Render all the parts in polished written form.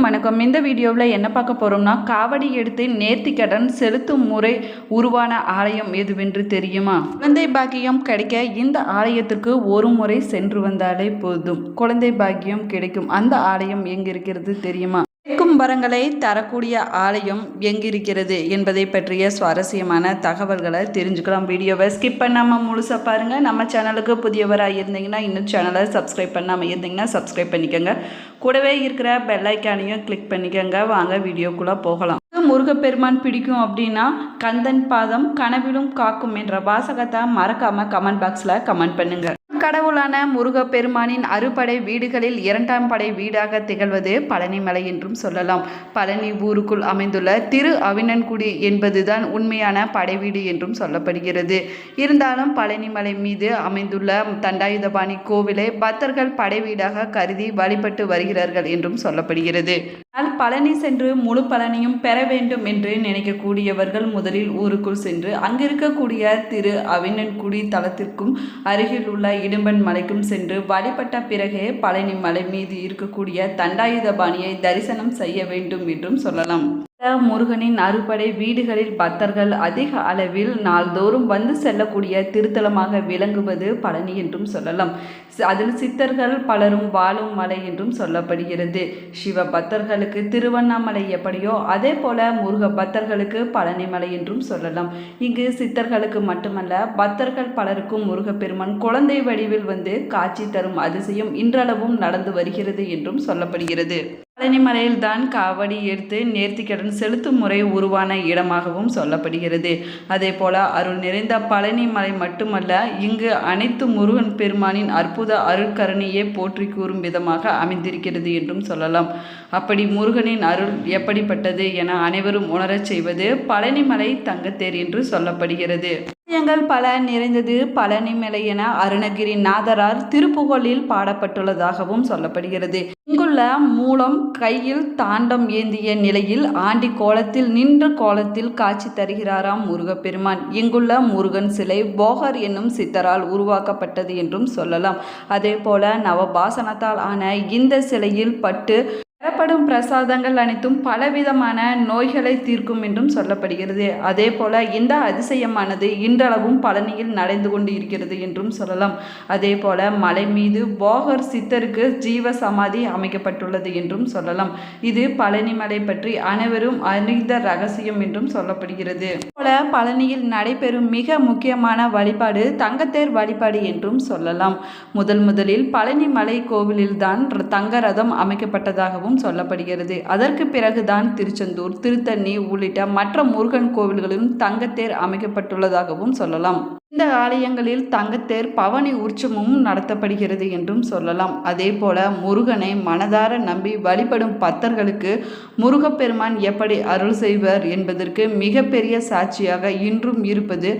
வணக்கம். இந்த வீடியோவில் என்ன பார்க்க போகிறோம்னா, காவடி எடுத்து நேர்த்திக்கடன் செலுத்தும் முறை உருவான ஆலயம் எதுவென்று தெரியுமா? குழந்தை பாக்கியம் கிடைக்க இந்த ஆலயத்திற்கு ஒரு முறை சென்று வந்தாலே போதும், குழந்தை பாக்கியம் கிடைக்கும். அந்த ஆலயம் எங்கிருக்கிறது தெரியுமா? கேட்கும் வரங்களை தரக்கூடிய ஆலயம் எங்கிருக்கிறது என்பதை பற்றிய சுவாரஸ்யமான தகவல்களை தெரிஞ்சுக்கலாம். வீடியோவை ஸ்கிப் பண்ணாமல் முழுசாக பாருங்கள். நம்ம சேனலுக்கு புதியவராக இருந்தீங்கன்னா இன்னும் சேனலை சப்ஸ்கிரைப் பண்ணாமல் இருந்தீங்கன்னா சப்ஸ்கிரைப் பண்ணிக்கோங்க. கூடவே இருக்கிற பெல் ஐக்கானையும் கிளிக் பண்ணிக்கோங்க. வாங்க வீடியோக்குள்ளே போகலாம். முருகப்பெருமான் பிடிக்கும் அப்படின்னா கந்தன் பாதம் கனவிலும் காக்கும் என்ற வாசகத்தை மறக்காமல் கமெண்ட் பாக்ஸில் கமெண்ட் பண்ணுங்கள். கடவுளான முருகப்பெருமானின் அறுபடை வீடுகளில் இரண்டாம் படை வீடாக திகழ்வது பழனிமலை என்றும் சொல்லலாம். பழனி ஊருக்குள் அமைந்துள்ள திரு அவினன்குடி என்பதுதான் உண்மையான படை வீடு என்றும் சொல்லப்படுகிறது. இருந்தாலும் பழனிமலை மீது அமைந்துள்ள தண்டாயுதபாணி கோவிலை பக்தர்கள் படை வீடாக கருதி வழிபட்டு வருகிறார்கள் என்றும் சொல்லப்படுகிறது. பழனி சென்று முழு பலனையும் பெற வேண்டும் என்று நினைக்கக்கூடியவர்கள் முதலில் ஊருக்குள் சென்று அங்கிருக்கக்கூடிய திரு அவினன்குடி தலத்திற்கும் அருகில் உள்ள இடும்பன் மலைக்கும் சென்று வழிபட்ட பிறகே பழனி மலை மீது இருக்கக்கூடிய தண்டாயுதபாணியை தரிசனம் செய்ய வேண்டும் என்றும் சொல்லலாம். முருகனின் அறுபடை வீடுகளில் பக்தர்கள் அதிக அளவில் நாள்தோறும் வந்து செல்லக்கூடிய திருத்தலமாக விளங்குவது பழனி என்றும் சொல்லலாம். அதில் சித்தர்கள் பலரும் வாழும் மலை என்றும் சொல்லப்படுகிறது. சிவ பக்தர்களுக்கு திருவண்ணாமலை எப்படியோ அதே போல முருக பக்தர்களுக்கு பழனிமலை என்றும் சொல்லலாம். இங்கு சித்தர்களுக்கு மட்டுமல்ல பக்தர்கள் பலருக்கும் முருகப்பெருமான் குழந்தை வடிவில் வந்து காட்சி தரும் அதிசயம் இன்றளவும் நடந்து வருகிறது என்றும் சொல்லப்படுகிறது. பழனிமலையில் தான் காவடி எடுத்து நேர்த்திக்கடன் செலுத்தும் முறை உருவான இடமாகவும் சொல்லப்படுகிறது. அதே போல அருள் நிறைந்த பழனிமலை மட்டுமல்ல, இங்கு அனைத்து முருகன் பெருமானின் அற்புத அருட்கரணியை போற்றி கூறும் விதமாக அமைந்திருக்கிறது என்றும் சொல்லலாம். அப்படி முருகனின் அருள் எப்படிப்பட்டது என அனைவரும் உணரச் செய்வது பழனிமலை தங்கத்தேர் என்று சொல்லப்படுகிறது. பல நிறைந்தது பழனிமலை என அருணகிரி நாதரார் திருப்புகழில் பாடப்பட்டுள்ளதாகவும் சொல்லப்படுகிறது. இங்குள்ள மூலம் கையில் தாண்டம் ஏந்திய நிலையில் ஆண்டி கோலத்தில் நின்ற கோலத்தில் காட்சி தருகிறாராம் முருகப்பெருமான். இங்குள்ள முருகன் சிலை போகர் என்னும் சித்தரால் உருவாக்கப்பட்டது என்றும் சொல்லலாம். அதே போல நவபாசனத்தால் ஆன இந்த சிலையில் பட்டு பெறப்படும் பிரசாதங்கள் அனைத்தும் பலவிதமான நோய்களை தீர்க்கும் என்றும் சொல்லப்படுகிறது. அதே போல இந்த அதிசயமானது இன்றளவும் பழனியில் நடந்து கொண்டு இருக்கிறது என்றும் சொல்லலாம். அதே போல மலை மீது போகர் சித்தருக்கு ஜீவ சமாதி அமைக்கப்பட்டுள்ளது என்றும் சொல்லலாம். இது பழனிமலை பற்றி அனைவரும் அறிந்த ரகசியம் என்றும் சொல்லப்படுகிறது. போல பழனியில் நடைபெறும் மிக முக்கியமான வழிபாடு தங்கத்தேர் வழிபாடு என்றும் சொல்லலாம். முதலில் பழனிமலை கோவிலில்தான் தங்க ரதம் அமைக்கப்பட்டதாகவும் சொல்லப்படுகிறது. அதற்கு பிறகுதான் திருச்செந்தூர், திருத்தணி உள்ளிட்ட மற்ற முருகன் கோவில்களிலும் தங்கத்தேர் அமைக்கப்பட்டுள்ளதாகவும் சொல்லலாம். இந்த ஆலயங்களில் தங்கத்தேர் பவனி உற்சவமும் நடத்தப்படுகிறது என்றும் சொல்லலாம். அதே போல முருகனை மனதார நம்பி வழிபடும் பக்தர்களுக்கு முருகப்பெருமான் எப்படி அருள் செய்வர் என்பதற்கு மிகப்பெரிய சாட்சியாக இன்றும் இருப்பது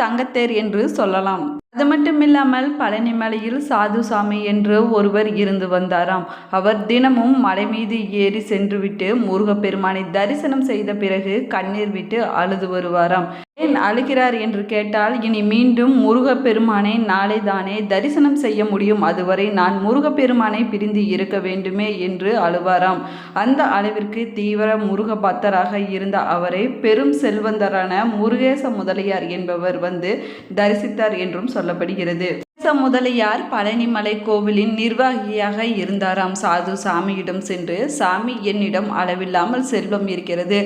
தங்கத்தேர் என்று சொல்லலாம். அது மட்டுமில்லாமல் பழனிமலையில் சாதுசாமி என்று ஒருவர் இருந்து வந்தாராம். அவர் தினமும் மலை மீது ஏறி சென்றுவிட்டு முருகப்பெருமானை தரிசனம் செய்த பிறகு கண்ணீர் விட்டு அழுது வருவாராம். ஏன் அழுகிறார் என்று கேட்டால், இனி மீண்டும் முருகப்பெருமானை நாளை தானே தரிசனம் செய்ய முடியும், அதுவரை நான் முருகப்பெருமானை பிரிந்து இருக்க வேண்டுமே என்று அழுவாராம். அந்த அளவிற்கு தீவிர முருக பக்தராக இருந்த அவரை பெரும் செல்வந்தரான முருகேச முதலியார் என்பவர் வந்து தரிசித்தார் என்றும் சொல்லப்படுகிறது. முதலியார் பழனிமலை கோவிலின் நிர்வாகியாக இருந்தாராம். சாது சாமியிடம் சென்று, சாமி, என்னிடம் அளவில்லாமல் செல்வம் இருக்கிறது,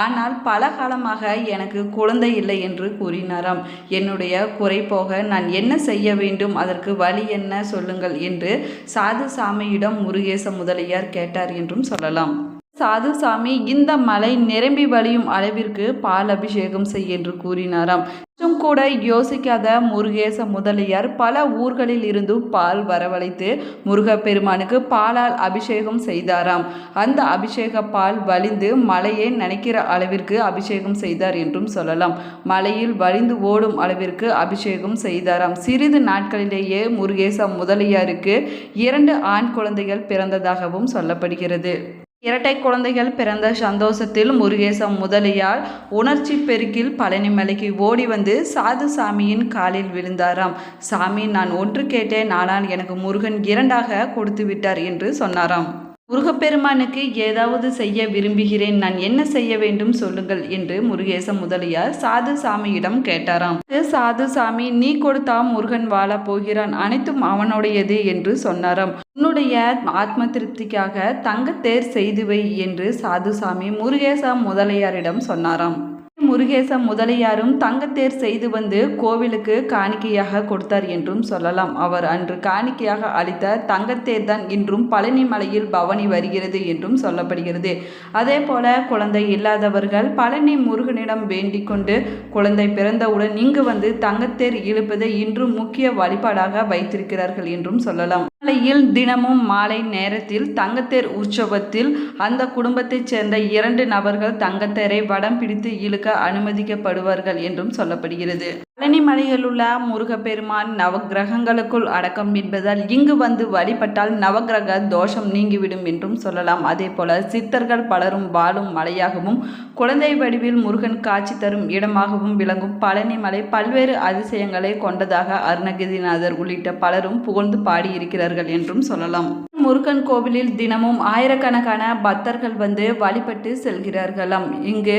ஆனால் பல காலமாக எனக்கு குழந்தை இல்லை என்று கூறினாராம். என்னுடைய குறை போக நான் என்ன செய்ய வேண்டும், அதற்கு வழி என்ன சொல்லுங்கள் என்று சாது சாமியிடம் முருகேச முதலியார் கேட்டார் என்றும் சொல்லலாம். சாதுசாமி இந்த மலை நிரம்பி வழியும் அளவிற்கு பால் அபிஷேகம் செய்ய என்று கூறினாராம். கொஞ்சம் கூட யோசிக்காத முருகேச முதலியார் பல ஊர்களில் இருந்து பால் வரவழைத்து முருகப்பெருமானுக்கு பாலால் அபிஷேகம் செய்தாராம். அந்த அபிஷேக பால் வழிந்து மலையை நினைக்கிற அளவிற்கு அபிஷேகம் செய்தார் என்றும் சொல்லலாம். மலையில் வழிந்து ஓடும் அளவிற்கு அபிஷேகம் செய்தாராம். சிறிது நாட்களிலேயே முருகேச முதலியாருக்கு 2 ஆண் குழந்தைகள் பிறந்ததாகவும் சொல்லப்படுகிறது. இரட்டை குழந்தைகள் பிறந்த சந்தோஷத்தில் முருகேச முதலியார் உணர்ச்சி பெருக்கில் பழனிமலைக்கு ஓடி வந்து சாது சாமியின் காலில் விழுந்தாராம். சாமி, நான் ஒன்று கேட்டேன், ஆனால் எனக்கு முருகன் 2ஆக கொடுத்து விட்டார் என்று சொன்னாராம். முருகப்பெருமானுக்கு ஏதாவது செய்ய விரும்புகிறேன், நான் என்ன செய்ய வேண்டும் சொல்லுங்கள் என்று முருகேச முதலியார் சாது சாமியிடம் கேட்டாராம். சாது சாமி, நீ கொடுத்தா முருகன் வாழ போகிறான், அனைத்தும் அவனுடையது என்று சொன்னாராம். உன்னுடைய ஆத்ம திருப்திக்காக தங்கத்தேர் செய்து வை என்று சாது சாமி முருகேச முதலியாரிடம் சொன்னாராம். முருகேச முதலியாரும் தங்கத்தேர் செய்து வந்து கோவிலுக்கு காணிக்கையாக கொடுத்தார் என்றும் சொல்லலாம். அவர் அன்று காணிக்கையாக அளித்த தங்கத்தேர் தான் இன்றும் பழனி மலையில் பவனி வருகிறது என்றும் சொல்லப்படுகிறது. அதே போல குழந்தை இல்லாதவர்கள் பழனி முருகனிடம் வேண்டிக் கொண்டு குழந்தை பிறந்தவுடன் இங்கு வந்து தங்கத்தேர் இழுப்பதை இன்றும் முக்கிய வழிபாடாக வைத்திருக்கிறார்கள் என்றும் சொல்லலாம். மலையில் தினமும் மாலை நேரத்தில் தங்கத்தேர் உற்சவத்தில் அந்த குடும்பத்தைச் சேர்ந்த 2 நபர்கள் தங்கத்தேரை வடம் பிடித்து இழுக்க அனுமதிக்கப்படுவார்கள் என்றும் சொல்லப்படுகிறது. பழனி மலையில் உள்ள முருகப்பெருமான் நவகிரகங்களுக்குள் அடக்கம் என்பதால் இங்கு வந்து வழிபட்டால் நவகிரக தோஷம் நீங்கிவிடும் என்றும் சொல்லலாம். அதே போல சித்தர்கள் பலரும் வாழும் மலையாகவும் குழந்தை வடிவில் முருகன் காட்சி தரும் இடமாகவும் விளங்கும் பழனி மலை பல்வேறு அதிசயங்களை கொண்டதாக அருணகிரிநாதர் உள்ளிட்ட பலரும் புகழ்ந்து பாடியிருக்கிறார்கள் என்றும் சொல்லலாம். முருகன் கோவிலில் தினமும் ஆயிரக்கணக்கான பக்தர்கள் வந்து வழிபட்டு செல்கிறார்களாம். இங்கு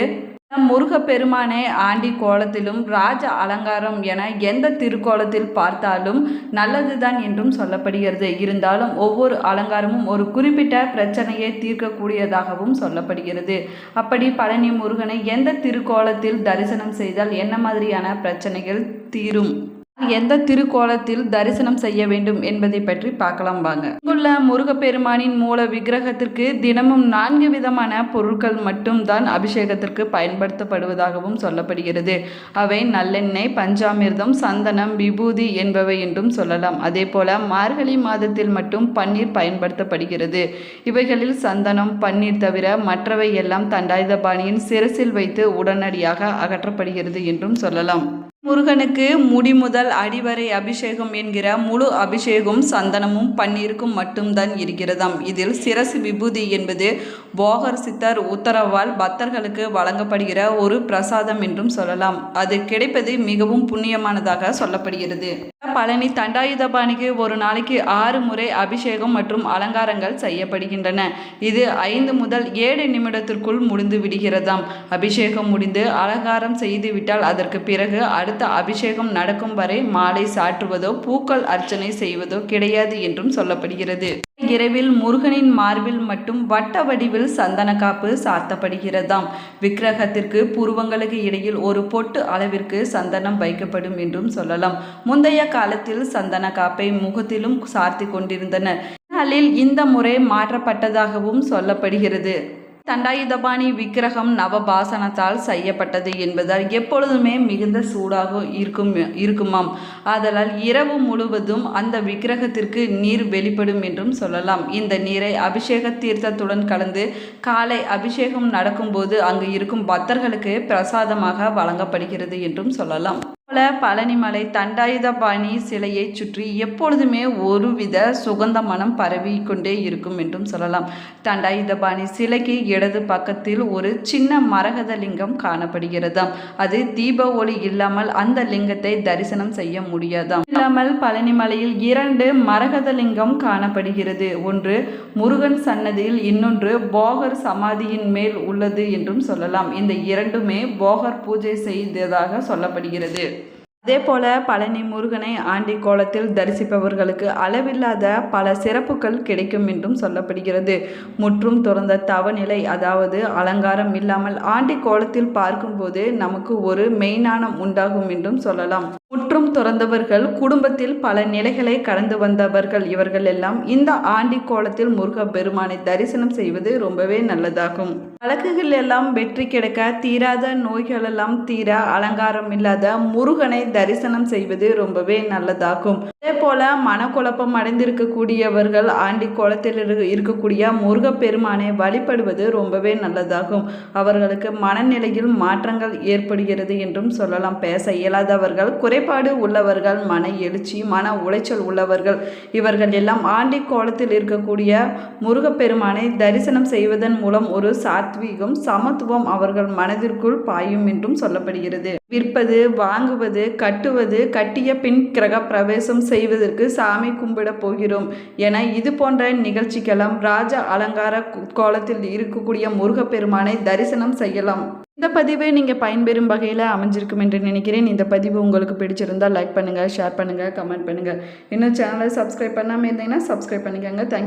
முருகப்பெருமானை ஆண்டி கோலத்திலும் ராஜ அலங்காரம் என எந்த திருக்கோலத்தில் பார்த்தாலும் நல்லதுதான் என்றும் சொல்லப்படுகிறது. இருந்தாலும் ஒவ்வொரு அலங்காரமும் ஒரு குறிப்பிட்ட பிரச்சனையை தீர்க்கக்கூடியதாகவும் சொல்லப்படுகிறது. அப்படி பழனி முருகனை எந்த திருக்கோலத்தில் தரிசனம் செய்தால் என்ன மாதிரியான பிரச்சனைகள் தீரும், எந்த திருக்கோலத்தில் தரிசனம் செய்ய வேண்டும் என்பதை பற்றி பார்க்கலாம் வாங்க. இங்குள்ள முருகப்பெருமானின் மூல விக்கிரகத்திற்கு தினமும் 4 விதமான பொருட்கள் மட்டும்தான் அபிஷேகத்திற்கு பயன்படுத்தப்படுவதாகவும் சொல்லப்படுகிறது. அவை நல்லெண்ணெய், பஞ்சாமிர்தம், சந்தனம், விபூதி என்பவை என்றும் சொல்லலாம். அதே போல மார்கழி மாதத்தில் மட்டும் பன்னீர் பயன்படுத்தப்படுகிறது. இவைகளில் சந்தனம், பன்னீர் தவிர மற்றவை எல்லாம் தண்டாயுதபாணியின் சிரசில் வைத்து உடனடியாக அகற்றப்படுகிறது என்றும் சொல்லலாம். முருகனுக்கு முடி முதல் அடிவரை அபிஷேகம் என்கிற முழு அபிஷேகம் சந்தனமும் பன்னீருக்கும் மட்டும்தான் இருக்கிறதாம். இதில் சிரசு விபூதி என்பது போகர் சித்தர் உத்தரவால் பக்தர்களுக்கு வழங்கப்படுகிற ஒரு பிரசாதம் என்றும் சொல்லலாம். அது கிடைப்பது மிகவும் புண்ணியமானதாக சொல்லப்படுகிறது. பழனி தண்டாயுதபாணிக்கு ஒரு நாளைக்கு 6 முறை அபிஷேகம் மற்றும் அலங்காரங்கள் செய்யப்படுகின்றன. இது 5 முதல் 7 நிமிடத்திற்குள் முடிந்து விடுகிறதாம். அபிஷேகம் முடிந்து அலங்காரம் செய்துவிட்டால் அதற்கு பிறகு அடுத்த அபிஷேகம் நடக்கும் வரை மாலை சாற்றுவதோ பூக்கள் அர்ச்சனை செய்வதோ கிடையாது என்றும் சொல்லப்படுகிறது. இரவில் முருகனின் மார்பில் மட்டும் வட்ட வடிவில் சந்தன காப்பு சாத்தப்படுகிறதாம். விக்கிரகத்திற்கு புருவங்களுக்கு இடையில் ஒரு பொட்டு அளவிற்கு சந்தனம் வைக்கப்படும் என்றும் சொல்லலாம். முந்தைய காலத்தில் சந்தன காப்பை முகத்திலும் சார்த்தி கொண்டிருந்தனர். நாளில் இந்த முறை மாற்றப்பட்டதாகவும் சொல்லப்படுகிறது. தண்டாயுதபாணி விக்கிரகம் நவபாசனத்தால் செய்யப்பட்டது என்பதால் எப்பொழுதுமே மிகுந்த சூடாக இருக்குமாம். ஆதலால் இரவு முழுவதும் அந்த விக்கிரகத்திற்கு நீர் வெளிப்படும் என்றும் சொல்லலாம். இந்த நீரை அபிஷேக தீர்த்தத்துடன் கலந்து காலை அபிஷேகம் நடக்கும்போது அங்கு இருக்கும் பக்தர்களுக்கு பிரசாதமாக வழங்கப்படுகிறது என்றும் சொல்லலாம். பழனிமலை தண்டாயுதபாணி சிலையை சுற்றி எப்பொழுதுமே ஒருவித சுகந்த மனம் பரவி கொண்டே இருக்கும் என்றும் சொல்லலாம். தண்டாயுதபாணி சிலைக்கு இடது பக்கத்தில் ஒரு சின்ன மரகத லிங்கம் காணப்படுகிறதாம். அது தீப ஒளி இல்லாமல் அந்த லிங்கத்தை தரிசனம் செய்ய முடியாதாம். இல்லாமல் பழனிமலையில் 2 மரகத லிங்கம் காணப்படுகிறது. ஒன்று முருகன் சன்னதியில், இன்னொன்று போகர் சமாதியின் மேல் உள்ளது என்றும் சொல்லலாம். இந்த 2மே போகர் பூஜை செய்ததாக சொல்லப்படுகிறது. அதே போல பழனி முருகனை ஆண்டி கோலத்தில் தரிசிப்பவர்களுக்கு அளவில்லாத பல சிறப்புகள் கிடைக்கும் என்றும் சொல்லப்படுகிறது. முற்றும் துறந்த தவநிலை, அதாவது அலங்காரம் இல்லாமல் ஆண்டி கோலத்தில் பார்க்கும்போது நமக்கு ஒரு மெய்ஞானம் உண்டாகும் என்றும் சொல்லலாம். முற்றும் துறந்தவர்கள் குடும்பத்தில் பல நிலைகளை கடந்து வந்தவர்கள். இவர்கள் எல்லாம் இந்த ஆண்டி கோலத்தில் முருக பெருமானை தரிசனம் செய்வது ரொம்பவே நல்லதாகும். வழக்குகள் எல்லாம் வெற்றி கிடைக்க, தீராத நோய்கள் எல்லாம் தீர அலங்காரம் இல்லாத முருகனை தரிசனம் செய்வது ரொம்பவே நல்லதாகும். அதே போல மனக்குழப்பம் அடைந்திருக்கக்கூடியவர்கள் ஆண்டி கோலத்தில் இருக்கக்கூடிய முருகப்பெருமானை வழிபடுவது ரொம்பவே நல்லதாகும். அவர்களுக்கு மனநிலையில் மாற்றங்கள் ஏற்படுகிறது என்றும் சொல்லலாம். பேச இயலாதவர்கள், குறைபாடு உள்ளவர்கள், மன எழுச்சி, மன உளைச்சல் உள்ளவர்கள், இவர்கள் எல்லாம் ஆண்டி கோலத்தில் இருக்கக்கூடிய முருகப்பெருமானை தரிசனம் செய்வதன் மூலம் ஒரு சாத்வீகம், சமத்துவம் அவர்கள் மனதிற்குள் பாயும் என்றும் சொல்லப்படுகிறது. விற்பது, வாங்குவது, கட்டுவது, கட்டிய பின் கிரக பிரவேசம் செய்வதற்கு சாமி கும்பிட போகிறோம் என இது போன்ற நிகழ்ச்சிக்கெல்லாம் ராஜ அலங்கார கோலத்தில் இருக்கக்கூடிய முருகப்பெருமானை தரிசனம் செய்யலாம். இந்த பதிவு நீங்கள் பயன்பெறும் வகையில் அமைஞ்சிருக்கும் என்று நினைக்கிறேன். இந்த பதிவு உங்களுக்கு பிடிச்சிருந்தால் லைக் பண்ணுங்கள், ஷேர் பண்ணுங்கள், கமெண்ட் பண்ணுங்கள். இன்னும் சேனலை சப்ஸ்கிரைப் பண்ணாமல் இருந்தீங்கன்னா சப்ஸ்கிரைப் பண்ணிக்கோங்க. தேங்க்யூ.